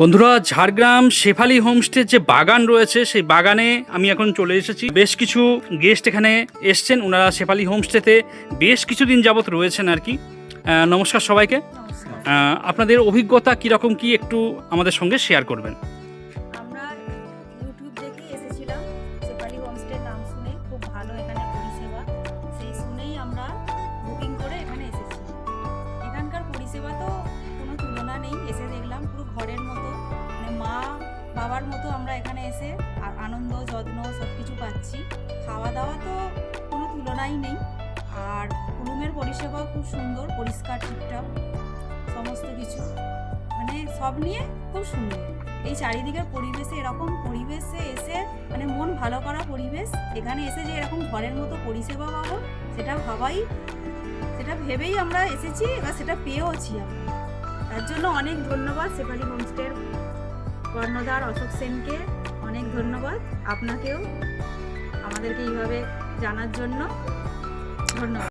বন্ধুরা, ঝাড়গ্রাম শেফালি হোমস্টের যে বাগান রয়েছে সেই বাগানে আমি এখন চলে এসেছি। বেশ কিছু গেস্ট এখানে এসছেন, ওনারা শেফালি হোমস্টেতে বেশ কিছুদিন যাবত রয়েছেন আর কি। নমস্কার সবাইকে। আপনাদের অভিজ্ঞতা কীরকম কি একটু আমাদের সঙ্গে শেয়ার করবেন। আমরা ইউটিউব দেখে এসেছিলাম, শেফালি হোমস্টের নাম শুনে খুব ভালো এখানে পরিষেবা, সেই শুনেই আমরা বুকিং করে এখানে এসেছি। এখানকার পরিষেবা তো কোনো তুলনা নেই, এসে দেখলাম পুরো ঘরের মতো, মানে মা বাবার মতো আমরা এখানে এসে আর আনন্দ যত্ন সব কিছু পাচ্ছি। খাওয়া দাওয়া তো কোনো তুলনাই নেই, আর রুমের পরিষেবা খুব সুন্দর, পরিষ্কার ঠিকঠাক সমস্ত কিছু, মানে সব নিয়ে খুব সুন্দর। এই চারিদিকের পরিবেশে, এরকম পরিবেশে এসে মানে মন ভালো করা পরিবেশ, এখানে এসে যে এরকম ঘরের মতো পরিষেবা পাবো সেটা ভেবেই আমরা এসেছি, এবার সেটা পেয়েওছি আমরা। তার জন্য অনেক ধন্যবাদ শেফালি হোমস্টের কর্ণধার অশোক সেনকে, অনেক ধন্যবাদ আপনাকেও আমাদেরকে এইভাবে জানার জন্য। ধন্যবাদ।